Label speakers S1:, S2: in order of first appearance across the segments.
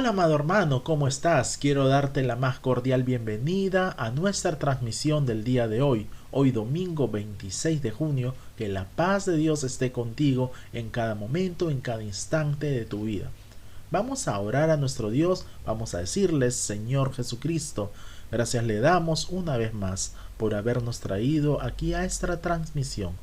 S1: amado hermano, ¿cómo estás? Quiero darte la más cordial bienvenida a nuestra transmisión del día de hoy domingo 26 de junio. Que la paz de Dios esté contigo en cada momento, en cada instante de tu vida. Vamos a orar a nuestro Dios, vamos a decirles: Señor Jesucristo, gracias le damos una vez más por habernos traído aquí a esta transmisión,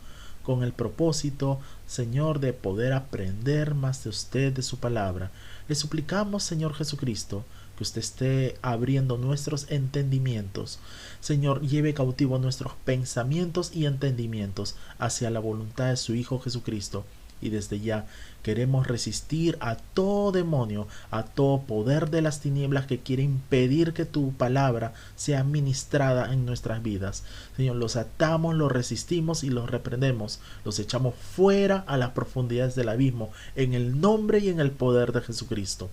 S1: con el propósito, Señor, de poder aprender más de usted, de su palabra. Le suplicamos, Señor Jesucristo, que usted esté abriendo nuestros entendimientos. Señor, lleve cautivo nuestros pensamientos y entendimientos hacia la voluntad de su Hijo Jesucristo. Y desde ya queremos resistir a todo demonio, a todo poder de las tinieblas que quiere impedir que tu palabra sea ministrada en nuestras vidas. Señor, los atamos, los resistimos y los reprendemos. Los echamos fuera a las profundidades del abismo, en el nombre y en el poder de Jesucristo.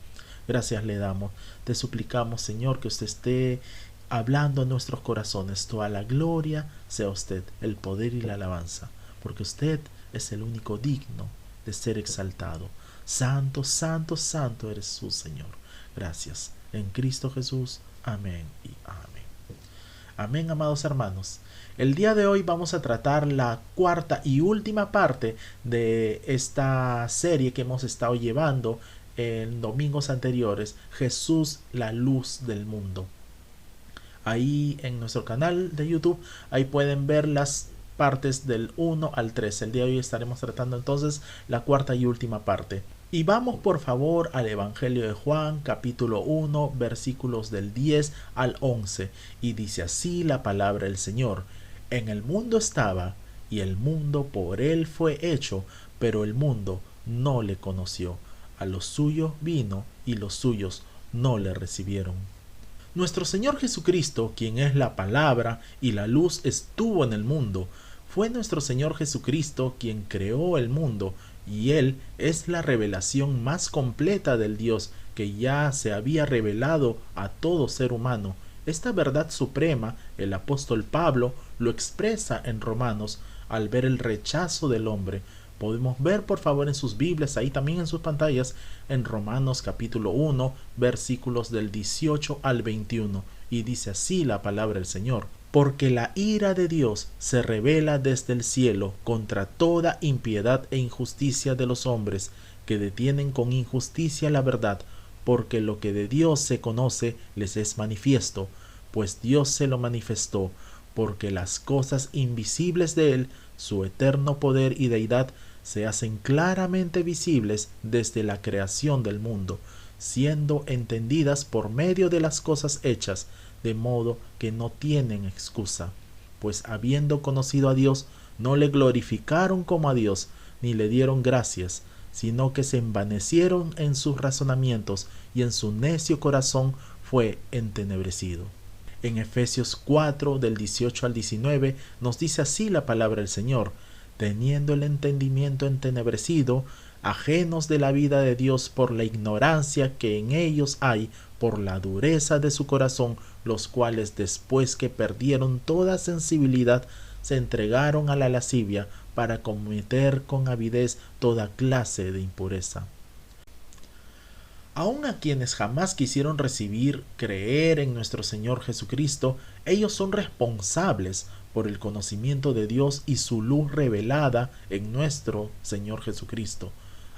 S1: Gracias le damos. Te suplicamos, Señor, que usted esté hablando en nuestros corazones. Toda la gloria sea usted, el poder y la alabanza, porque usted es el único digno de ser exaltado. Santo, santo, santo eres tú, Señor. Gracias. En Cristo Jesús. Amén y amén. Amén, amados hermanos. El día de hoy vamos a tratar la cuarta y última parte de esta serie que hemos estado llevando en domingos anteriores: Jesús, la luz del mundo. Ahí en nuestro canal de YouTube, ahí pueden ver las partes del 1 al 3. El día de hoy estaremos tratando entonces la cuarta y última parte. Y vamos por favor al Evangelio de Juan, capítulo 1, versículos del 10 al 11. Y dice así la palabra del Señor: En el mundo estaba, y el mundo por él fue hecho, pero el mundo no le conoció. A los suyos vino, y los suyos no le recibieron. Nuestro Señor Jesucristo, quien es la palabra y la luz, estuvo en el mundo. Fue nuestro Señor Jesucristo quien creó el mundo, y Él es la revelación más completa del Dios que ya se había revelado a todo ser humano. Esta verdad suprema, el apóstol Pablo lo expresa en Romanos al ver el rechazo del hombre. Podemos ver por favor en sus Biblias, ahí también en sus pantallas, en Romanos capítulo 1, versículos del 18 al 21. Y dice así la palabra del Señor: Porque la ira de Dios se revela desde el cielo contra toda impiedad e injusticia de los hombres, que detienen con injusticia la verdad, porque lo que de Dios se conoce les es manifiesto, pues Dios se lo manifestó, porque las cosas invisibles de Él, su eterno poder y deidad, se hacen claramente visibles desde la creación del mundo, siendo entendidas por medio de las cosas hechas, de modo que no tienen excusa. Pues habiendo conocido a Dios, no le glorificaron como a Dios, ni le dieron gracias, sino que se envanecieron en sus razonamientos, y en su necio corazón fue entenebrecido. En Efesios 4, del 18 al 19, nos dice así la palabra del Señor: Teniendo el entendimiento entenebrecido, ajenos de la vida de Dios por la ignorancia que en ellos hay, por la dureza de su corazón, los cuales después que perdieron toda sensibilidad, se entregaron a la lascivia para cometer con avidez toda clase de impureza. Aun a quienes jamás quisieron creer en nuestro Señor Jesucristo, ellos son responsables por el conocimiento de Dios y su luz revelada en nuestro Señor Jesucristo.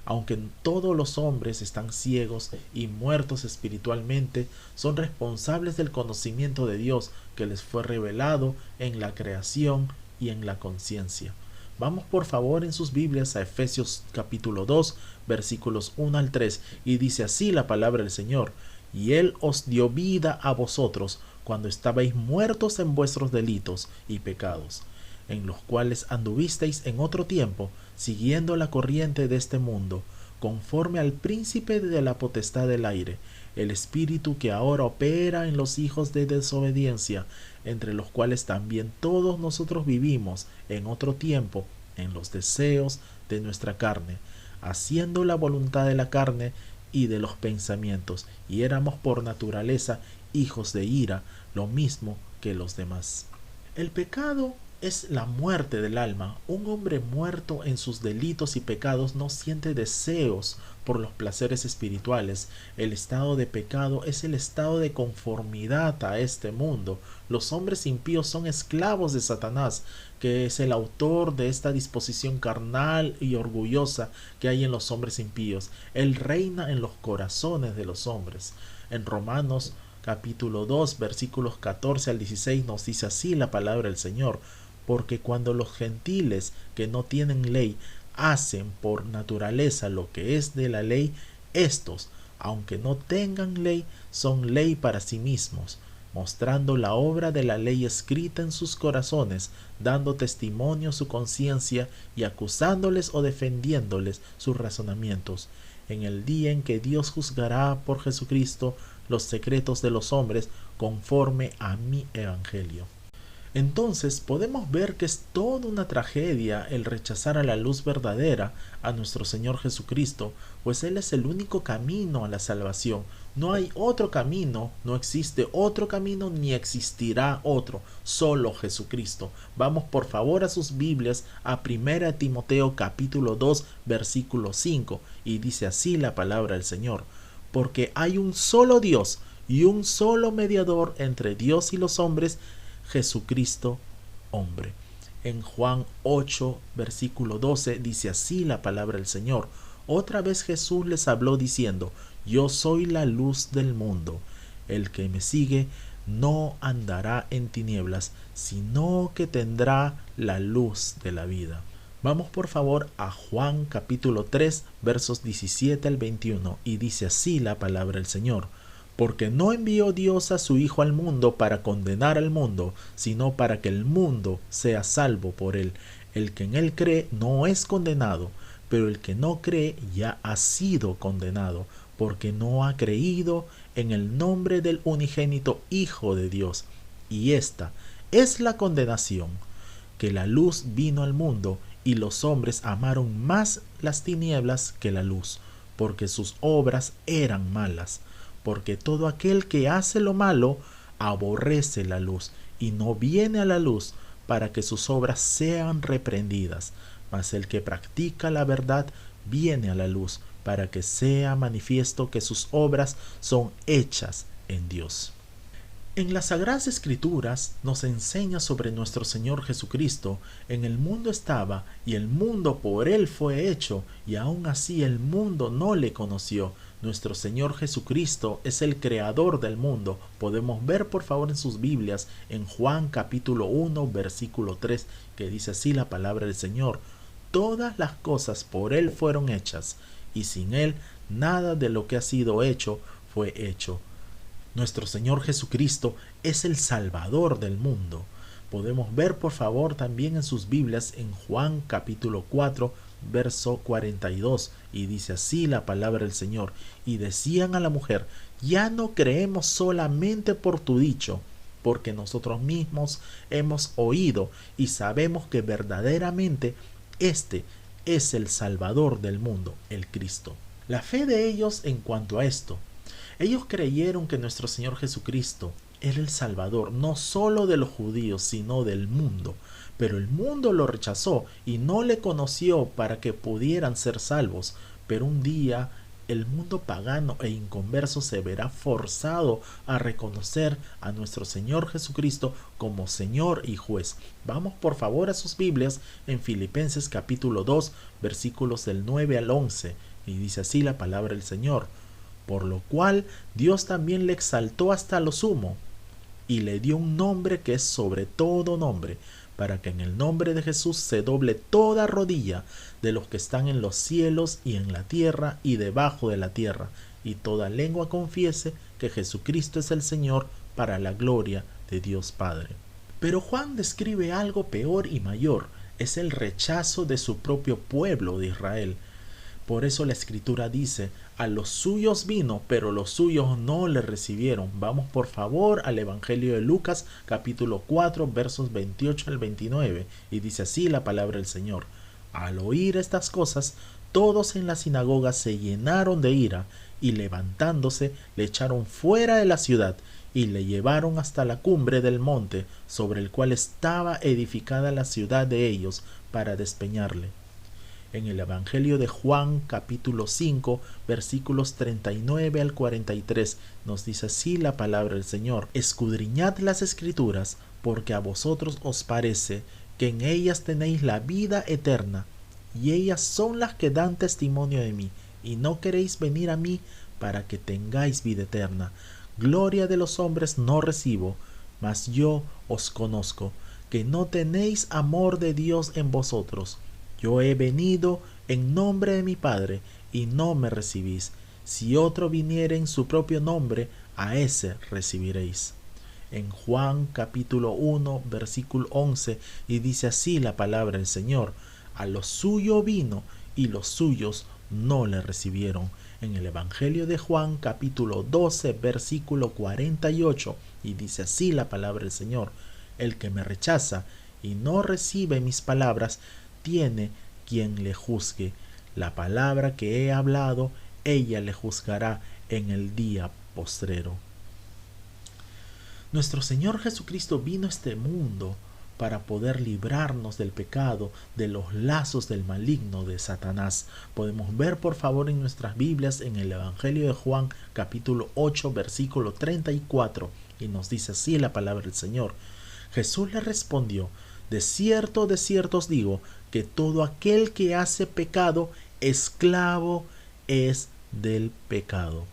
S1: Aunque todos los hombres están ciegos y muertos espiritualmente, son responsables del conocimiento de Dios que les fue revelado en la creación y en la conciencia. Vamos por favor en sus Biblias a Efesios capítulo 2, versículos 1 al 3, y dice así la palabra del Señor: Y Él os dio vida a vosotros cuando estabais muertos en vuestros delitos y pecados, en los cuales anduvisteis en otro tiempo, siguiendo la corriente de este mundo, conforme al príncipe de la potestad del aire, el espíritu que ahora opera en los hijos de desobediencia, entre los cuales también todos nosotros vivimos en otro tiempo en los deseos de nuestra carne, haciendo la voluntad de la carne y de los pensamientos, y éramos por naturaleza hijos de ira, lo mismo que los demás. El pecado es la muerte del alma. Un hombre muerto en sus delitos y pecados no siente deseos por los placeres espirituales. El estado de pecado es el estado de conformidad a este mundo. Los hombres impíos son esclavos de Satanás, que es el autor de esta disposición carnal y orgullosa que hay en los hombres impíos. Él reina en los corazones de los hombres. En Romanos capítulo 2, versículos 14 al 16 nos dice así la palabra del Señor: porque cuando los gentiles que no tienen ley hacen por naturaleza lo que es de la ley, éstos, aunque no tengan ley, son ley para sí mismos, mostrando la obra de la ley escrita en sus corazones, dando testimonio su conciencia y acusándoles o defendiéndoles sus razonamientos. En el día en que Dios juzgará por Jesucristo los secretos de los hombres conforme a mi evangelio. Entonces podemos ver que es toda una tragedia el rechazar a la luz verdadera, a nuestro Señor Jesucristo, pues Él es el único camino a la salvación. No hay otro camino, no existe otro camino ni existirá otro, solo Jesucristo. Vamos por favor a sus Biblias a 1 Timoteo capítulo 2 versículo 5 y dice así la palabra del Señor: porque hay un solo Dios y un solo mediador entre Dios y los hombres, Jesucristo hombre. En Juan 8 versículo 12 dice así la palabra del Señor: otra vez Jesús les habló diciendo: yo soy la luz del mundo. El que me sigue no andará en tinieblas, sino que tendrá la luz de la vida. Vamos por favor a Juan capítulo 3 versos 17 al 21 y dice así la palabra del Señor: porque no envió Dios a su Hijo al mundo para condenar al mundo, sino para que el mundo sea salvo por él. El que en él cree no es condenado, pero el que no cree ya ha sido condenado, porque no ha creído en el nombre del unigénito Hijo de Dios. Y esta es la condenación, que la luz vino al mundo, y los hombres amaron más las tinieblas que la luz, porque sus obras eran malas. Porque todo aquel que hace lo malo aborrece la luz y no viene a la luz para que sus obras sean reprendidas. Mas el que practica la verdad viene a la luz para que sea manifiesto que sus obras son hechas en Dios. En las Sagradas Escrituras nos enseña sobre nuestro Señor Jesucristo. En el mundo estaba, y el mundo por él fue hecho, y aún así el mundo no le conoció. Nuestro Señor Jesucristo es el creador del mundo. Podemos ver por favor en sus Biblias, en Juan capítulo 1 versículo 3, que dice así la palabra del Señor: todas las cosas por él fueron hechas, y sin él nada de lo que ha sido hecho fue hecho. Nuestro Señor Jesucristo es el Salvador del mundo. Podemos ver por favor también en sus Biblias en Juan capítulo 4 verso 42 y dice así la palabra del Señor: y decían a la mujer: ya no creemos solamente por tu dicho, porque nosotros mismos hemos oído y sabemos que verdaderamente este es el Salvador del mundo, el Cristo. La fe de ellos en cuanto a esto: ellos creyeron que nuestro Señor Jesucristo era el Salvador, no solo de los judíos, sino del mundo. Pero el mundo lo rechazó y no le conoció para que pudieran ser salvos. Pero un día el mundo pagano e inconverso se verá forzado a reconocer a nuestro Señor Jesucristo como Señor y Juez. Vamos por favor a sus Biblias en Filipenses capítulo 2, versículos del 9 al 11, y dice así la palabra del Señor: por lo cual Dios también le exaltó hasta lo sumo, y le dio un nombre que es sobre todo nombre, para que en el nombre de Jesús se doble toda rodilla de los que están en los cielos y en la tierra y debajo de la tierra, y toda lengua confiese que Jesucristo es el Señor, para la gloria de Dios Padre. Pero Juan describe algo peor y mayor: es el rechazo de su propio pueblo de Israel. Por eso la Escritura dice: a los suyos vino, pero los suyos no le recibieron. Vamos por favor al Evangelio de Lucas capítulo 4 versos 28 al 29 y dice así la palabra del Señor: al oír estas cosas, todos en la sinagoga se llenaron de ira y levantándose le echaron fuera de la ciudad y le llevaron hasta la cumbre del monte sobre el cual estaba edificada la ciudad de ellos para despeñarle. En el Evangelio de Juan capítulo 5 versículos 39 al 43 nos dice así la palabra del Señor: escudriñad las Escrituras, porque a vosotros os parece que en ellas tenéis la vida eterna, y ellas son las que dan testimonio de mí, y no queréis venir a mí para que tengáis vida eterna. Gloria de los hombres no recibo, mas yo os conozco, que no tenéis amor de Dios en vosotros. Yo he venido en nombre de mi Padre, y no me recibís. Si otro viniere en su propio nombre, a ese recibiréis. En Juan capítulo 1 versículo 11, y dice así la palabra del Señor: a lo suyo vino, y los suyos no le recibieron. En el Evangelio de Juan capítulo 12 versículo 48, y dice así la palabra del Señor: el que me rechaza y no recibe mis palabras, tiene quien le juzgue. La palabra que he hablado, ella le juzgará en el día postrero. Nuestro Señor Jesucristo vino a este mundo para poder librarnos del pecado, de los lazos del maligno de Satanás. Podemos ver por favor en nuestras Biblias en el Evangelio de Juan capítulo 8 versículo 34, y nos dice así la palabra del Señor: Jesús le respondió: de cierto os digo, que todo aquel que hace pecado, esclavo es del pecado.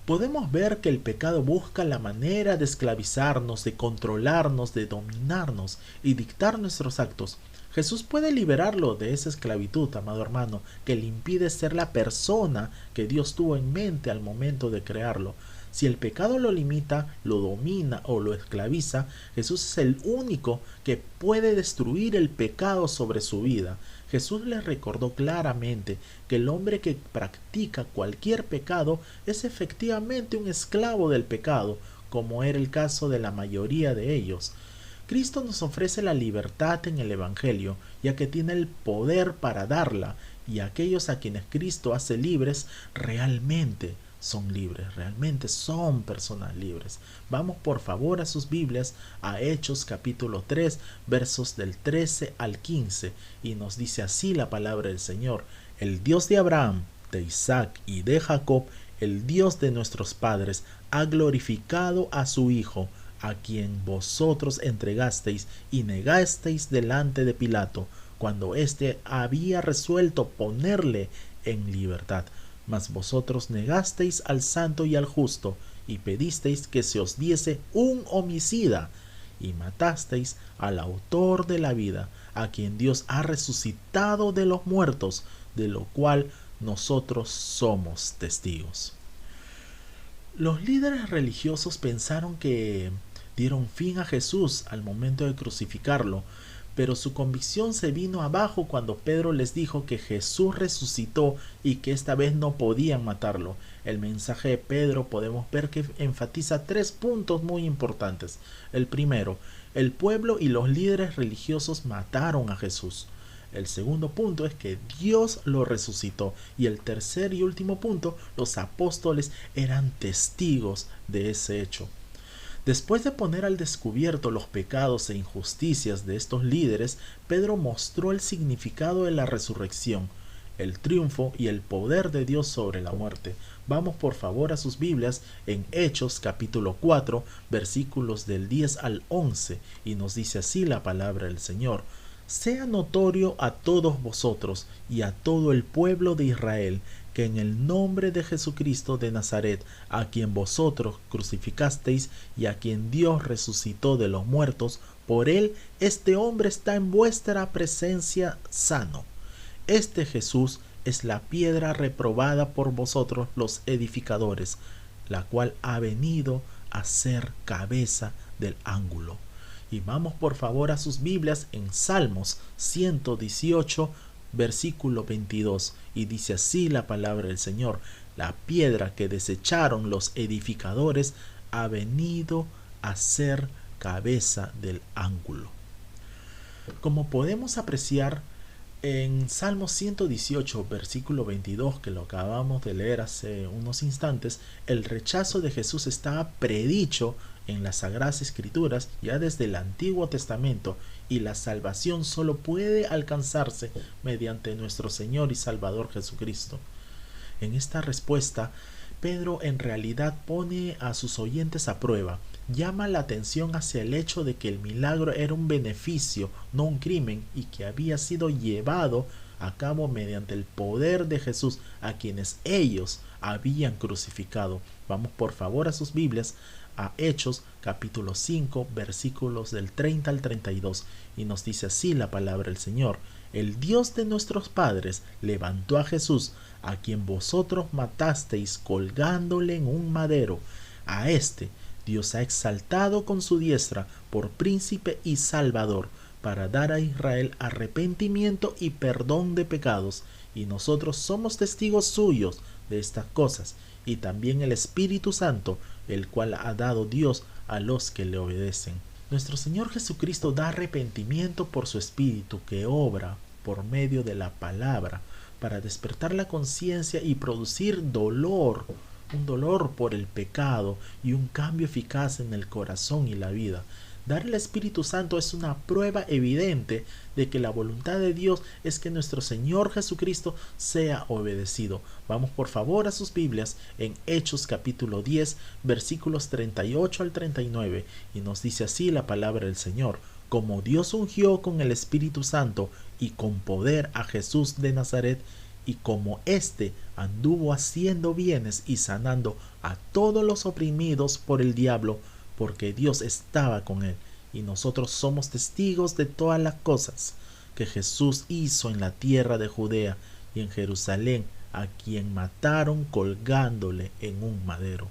S1: Podemos ver que el pecado busca la manera de esclavizarnos, de controlarnos, de dominarnos y dictar nuestros actos. Jesús puede liberarlo de esa esclavitud, amado hermano, que le impide ser la persona que Dios tuvo en mente al momento de crearlo. Si el pecado lo limita, lo domina o lo esclaviza, Jesús es el único que puede destruir el pecado sobre su vida. Jesús les recordó claramente que el hombre que practica cualquier pecado es efectivamente un esclavo del pecado, como era el caso de la mayoría de ellos. Cristo nos ofrece la libertad en el Evangelio, ya que tiene el poder para darla, y aquellos a quienes Cristo hace libres realmente son libres, realmente son personas libres. Vamos por favor a sus Biblias a Hechos capítulo 3 versos del 13 al 15, y nos dice así la palabra del Señor: el Dios de Abraham, de Isaac y de Jacob, el Dios de nuestros padres, ha glorificado a su Hijo, a quien vosotros entregasteis y negasteis delante de Pilato, cuando éste había resuelto ponerle en libertad. Mas vosotros negasteis al santo y al justo, y pedisteis que se os diese un homicida, y matasteis al autor de la vida, a quien Dios ha resucitado de los muertos, de lo cual nosotros somos testigos. Los líderes religiosos pensaron que dieron fin a Jesús al momento de crucificarlo, pero su convicción se vino abajo cuando Pedro les dijo que Jesús resucitó y que esta vez no podían matarlo. El mensaje de Pedro podemos ver que enfatiza 3 puntos muy importantes. El primero: el pueblo y los líderes religiosos mataron a Jesús. El segundo punto es que Dios lo resucitó. Y el tercer y último punto: los apóstoles eran testigos de ese hecho. Después de poner al descubierto los pecados e injusticias de estos líderes, Pedro mostró el significado de la resurrección, el triunfo y el poder de Dios sobre la muerte. Vamos por favor a sus Biblias en Hechos capítulo 4 versículos del 10 al 11, y nos dice así la palabra del Señor: sea notorio a todos vosotros y a todo el pueblo de Israel que en el nombre de Jesucristo de Nazaret, a quien vosotros crucificasteis y a quien Dios resucitó de los muertos, por él este hombre está en vuestra presencia sano. Este Jesús es la piedra reprobada por vosotros los edificadores, la cual ha venido a ser cabeza del ángulo. Y vamos por favor a sus Biblias en Salmos 118 versículo 22, y dice así la palabra del Señor: la piedra que desecharon los edificadores ha venido a ser cabeza del ángulo. Como podemos apreciar, En Salmo 118, versículo 22, que lo acabamos de leer hace unos instantes, el rechazo de Jesús estaba predicho en las Sagradas Escrituras ya desde el Antiguo Testamento, y la salvación solo puede alcanzarse mediante nuestro Señor y Salvador Jesucristo. En esta respuesta, Pedro en realidad pone a sus oyentes a prueba, llama la atención hacia el hecho de que el milagro era un beneficio, no un crimen, y que había sido llevado a cabo mediante el poder de Jesús, a quienes ellos habían crucificado. Vamos por favor a sus Biblias, a Hechos capítulo 5 versículos del 30 al 32, y nos dice así la palabra del Señor: el Dios de nuestros padres levantó a Jesús, a quien vosotros matasteis colgándole en un madero. A este Dios ha exaltado con su diestra por príncipe y salvador, para dar a Israel arrepentimiento y perdón de pecados, y nosotros somos testigos suyos de estas cosas, y también el Espíritu Santo, el cual ha dado Dios a los que le obedecen. Nuestro Señor Jesucristo da arrepentimiento por su Espíritu, que obra por medio de la palabra para despertar la conciencia y producir dolor, un dolor por el pecado y un cambio eficaz en el corazón y la vida. Dar el Espíritu Santo es una prueba evidente de que la voluntad de Dios es que nuestro Señor Jesucristo sea obedecido. Vamos por favor a sus Biblias en Hechos capítulo 10 versículos 38 al 39, y nos dice así la palabra del Señor: como Dios ungió con el Espíritu Santo y con poder a Jesús de Nazaret, y como éste anduvo haciendo bienes y sanando a todos los oprimidos por el diablo, porque Dios estaba con él. Y nosotros somos testigos de todas las cosas que Jesús hizo en la tierra de Judea y en Jerusalén, a quien mataron colgándole en un madero.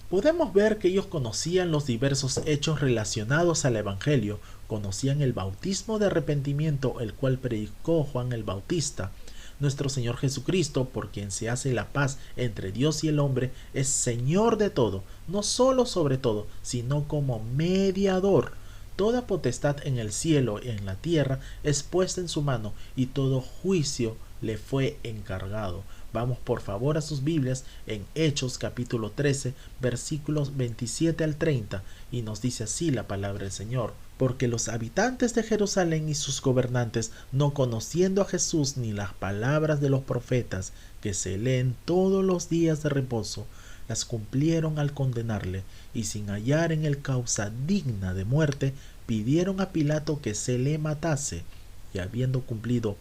S1: Podemos ver que ellos conocían los diversos hechos relacionados al Evangelio, conocían el bautismo de arrepentimiento, el cual predicó Juan el Bautista. Nuestro Señor Jesucristo, por quien se hace la paz entre Dios y el hombre, es Señor de todo, no solo sobre todo, sino como mediador. Toda potestad en el cielo y en la tierra es puesta en su mano, y todo juicio le fue encargado. Vamos por favor a sus Biblias en Hechos capítulo 13 versículos 27 al 30, y nos dice así la palabra del Señor: porque los habitantes de Jerusalén y sus gobernantes, no conociendo a Jesús ni las palabras de los profetas que se leen todos los días de reposo, las cumplieron al condenarle, y sin hallar en él causa digna de muerte, pidieron a Pilato que se le matase, y habiendo cumplido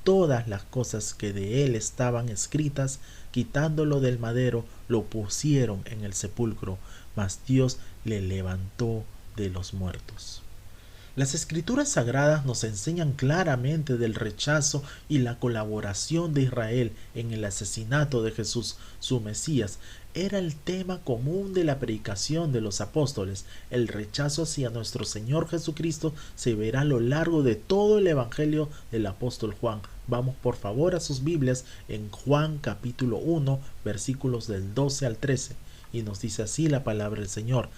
S1: todas las cosas que de él estaban escritas, quitándolo del madero, lo pusieron en el sepulcro, mas Dios le levantó de los muertos. Las Escrituras Sagradas nos enseñan claramente del rechazo y la colaboración de Israel en el asesinato de Jesús, su Mesías. Era el tema común de la predicación de los apóstoles. El rechazo hacia nuestro Señor Jesucristo se verá a lo largo de todo el Evangelio del apóstol Juan. Vamos por favor a sus Biblias en Juan capítulo 1 versículos del 12 al 13, y nos dice así la palabra del Señor: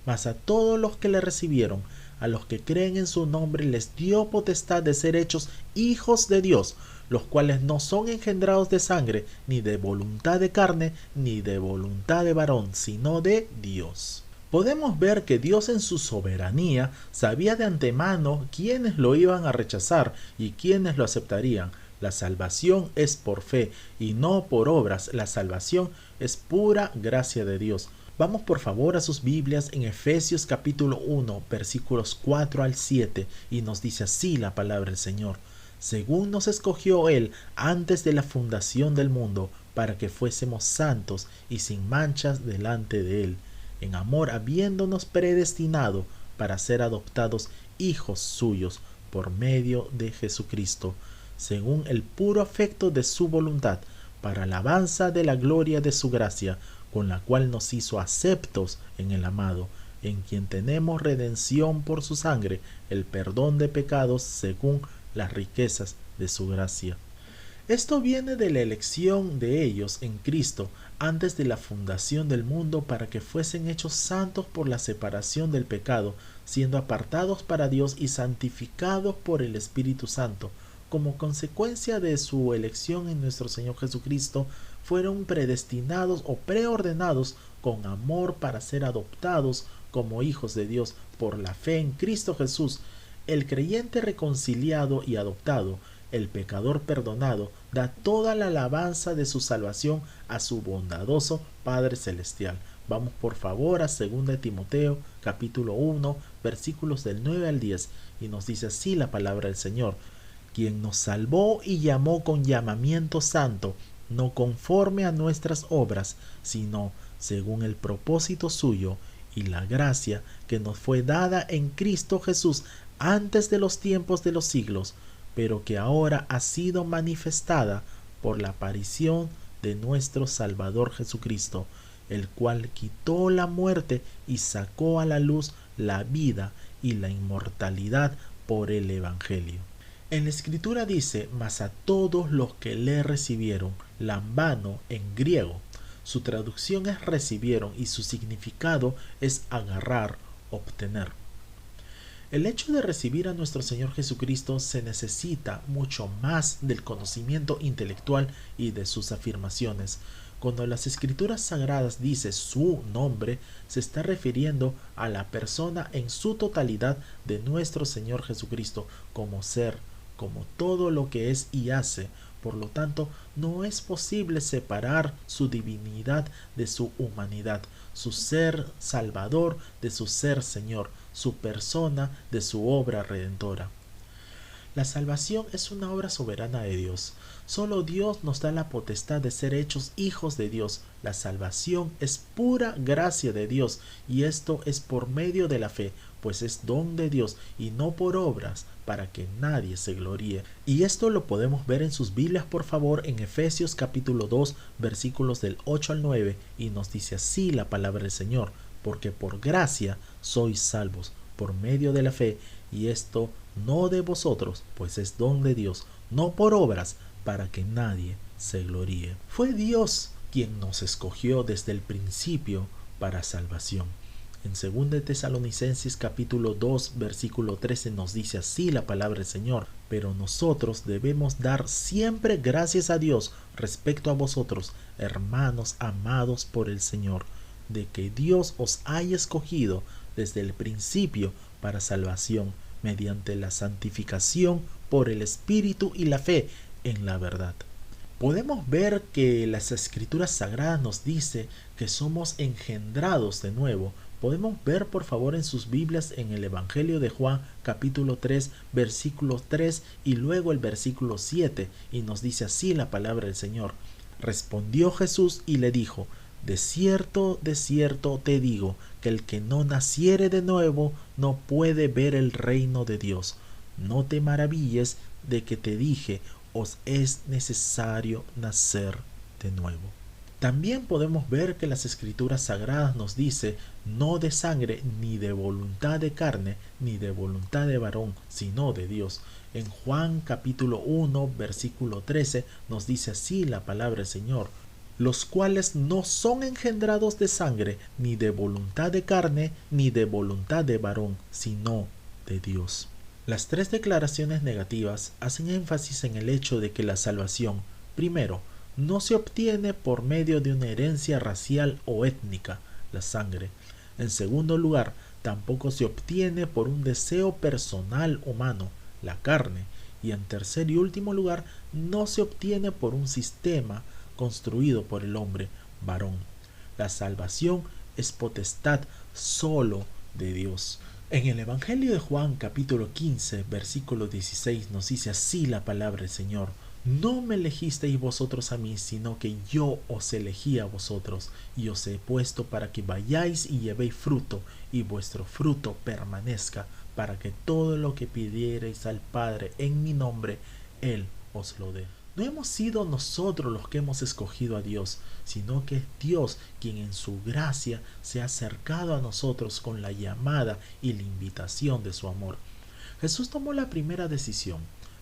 S1: mas a todos los que le recibieron, a los que creen en su nombre, les dio potestad de ser hechos hijos de Dios, los cuales no son engendrados de sangre, ni de voluntad de carne, ni de voluntad de varón, sino de Dios. Podemos ver que Dios en su soberanía sabía de antemano quiénes lo iban a rechazar y quiénes lo aceptarían. La salvación es por fe y no por obras. La salvación es pura gracia de Dios. Vamos por favor a sus Biblias en Efesios capítulo 1 versículos 4 al 7, y nos dice así la palabra del Señor: según nos escogió Él antes de la fundación del mundo, para que fuésemos santos y sin manchas delante de Él, en amor habiéndonos predestinado para ser adoptados hijos suyos por medio de Jesucristo, según el puro afecto de su voluntad, para alabanza de la gloria de su gracia, con la cual nos hizo aceptos en el amado, en quien tenemos redención por su sangre, el perdón de pecados según las riquezas de su gracia. Esto viene de la elección de ellos en Cristo antes de la fundación del mundo, para que fuesen hechos santos por la separación del pecado, siendo apartados para Dios y santificados por el Espíritu Santo, como consecuencia de su elección en nuestro Señor Jesucristo, fueron predestinados o preordenados con amor para ser adoptados como hijos de Dios por la fe en Cristo Jesús. El creyente reconciliado y adoptado, el pecador perdonado, da toda la alabanza de su salvación a su bondadoso Padre Celestial. Vamos por favor a 2 Timoteo capítulo 1 versículos del 9 al 10 y nos dice así la palabra del Señor: quien nos salvó y llamó con llamamiento santo, no conforme a nuestras obras, sino según el propósito suyo y la gracia que nos fue dada en Cristo Jesús antes de los tiempos de los siglos, pero que ahora ha sido manifestada por la aparición de nuestro Salvador Jesucristo, el cual quitó la muerte y sacó a la luz la vida y la inmortalidad por el Evangelio. En la Escritura dice: mas a todos los que le recibieron, lambano en griego. Su traducción es recibieron y su significado es agarrar, obtener. El hecho de recibir a nuestro Señor Jesucristo se necesita mucho más del conocimiento intelectual y de sus afirmaciones. Cuando las Escrituras Sagradas dice su nombre, se está refiriendo a la persona en su totalidad de nuestro Señor Jesucristo como ser, como todo lo que es y hace. Por lo tanto, no es posible separar su divinidad de su humanidad, su ser salvador de su ser Señor, su persona de su obra redentora. La salvación es una obra soberana de Dios. Solo Dios nos da la potestad de ser hechos hijos de Dios. La salvación es pura gracia de Dios, y esto es por medio de la fe, pues es don de Dios y no por obras, para que nadie se gloríe. Y esto lo podemos ver en sus Biblias, por favor, en Efesios capítulo 2, versículos del 8 al 9, y nos dice así la palabra del Señor: porque por gracia sois salvos, por medio de la fe, y esto no de vosotros, pues es don de Dios, no por obras, para que nadie se gloríe. Fue Dios quien nos escogió desde el principio para salvación. En 2 Tesalonicenses capítulo 2 versículo 13 nos dice así la palabra del Señor: pero nosotros debemos dar siempre gracias a Dios respecto a vosotros, hermanos amados por el Señor, de que Dios os haya escogido desde el principio para salvación, mediante la santificación por el Espíritu y la fe en la verdad. Podemos ver que las Escrituras Sagradas nos dice que somos engendrados de nuevo. Podemos ver por favor en sus Biblias en el Evangelio de Juan capítulo 3 versículo 3 y luego el versículo 7, y nos dice así la palabra del Señor: respondió Jesús y le dijo: de cierto te digo, que el que no naciere de nuevo no puede ver el reino de Dios. No te maravilles de que te dije, os es necesario nacer de nuevo. También podemos ver que las Escrituras Sagradas nos dice: no de sangre, ni de voluntad de carne, ni de voluntad de varón, sino de Dios. En Juan capítulo 1 versículo 13 nos dice así la palabra del Señor: los cuales no son engendrados de sangre, ni de voluntad de carne, ni de voluntad de varón, sino de Dios. Las tres declaraciones negativas hacen énfasis en el hecho de que la salvación, primero, no se obtiene por medio de una herencia racial o étnica, la sangre. En segundo lugar, tampoco se obtiene por un deseo personal humano, la carne. Y en tercer y último lugar, no se obtiene por un sistema construido por el hombre, varón. La salvación es potestad solo de Dios. En el Evangelio de Juan capítulo 15 versículo 16 nos dice así la palabra del Señor: no me elegisteis vosotros a mí, sino que yo os elegí a vosotros, y os he puesto para que vayáis y llevéis fruto, y vuestro fruto permanezca, para que todo lo que pidiereis al Padre en mi nombre, Él os lo dé. No hemos sido nosotros los que hemos escogido a Dios, sino que es Dios quien en su gracia se ha acercado a nosotros con la llamada y la invitación de su amor. Jesús tomó la primera decisión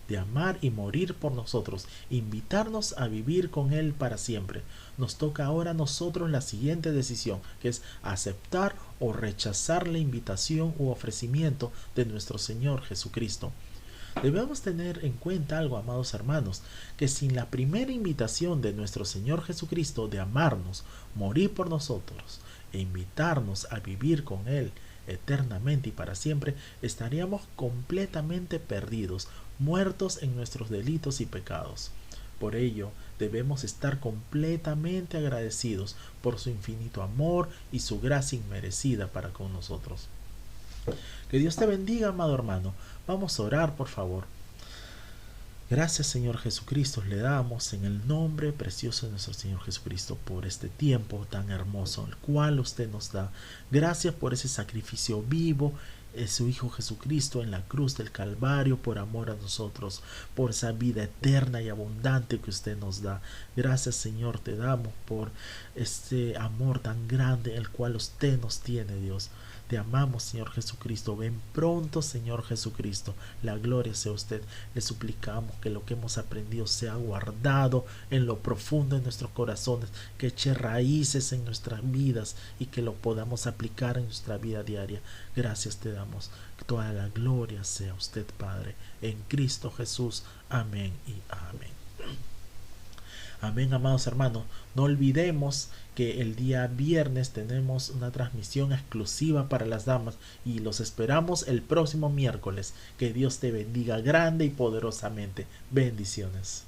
S1: de amar y morir por nosotros, invitarnos a vivir con Él para siempre. Nos toca ahora a nosotros la siguiente decisión, que es aceptar o rechazar la invitación u ofrecimiento de nuestro Señor Jesucristo. Debemos tener en cuenta algo, amados hermanos, que sin la primera invitación de nuestro Señor Jesucristo de amarnos, morir por nosotros e invitarnos a vivir con Él eternamente y para siempre, estaríamos completamente perdidos, muertos en nuestros delitos y pecados. Por ello, debemos estar completamente agradecidos por su infinito amor y su gracia inmerecida para con nosotros. Que Dios te bendiga, amado hermano. Vamos a orar, por favor. Gracias, Señor Jesucristo, le damos en el nombre precioso de nuestro Señor Jesucristo por este tiempo tan hermoso el cual usted nos da. Gracias por ese sacrificio vivo, su Hijo Jesucristo en la cruz del Calvario por amor a nosotros, por esa vida eterna y abundante que usted nos da. Gracias, Señor, te damos por este amor tan grande el cual usted nos tiene, Dios. Te amamos, Señor Jesucristo. Ven pronto, Señor Jesucristo. La gloria sea usted. Le suplicamos que lo que hemos aprendido sea guardado en lo profundo de nuestros corazones, que eche raíces en nuestras vidas y que lo podamos aplicar en nuestra vida diaria. Gracias te damos. Que toda la gloria sea usted, Padre. En Cristo Jesús. Amén y amén. Amén, amados hermanos. No olvidemos que el día viernes tenemos una transmisión exclusiva para las damas y los esperamos el próximo miércoles. Que Dios te bendiga grande y poderosamente. Bendiciones.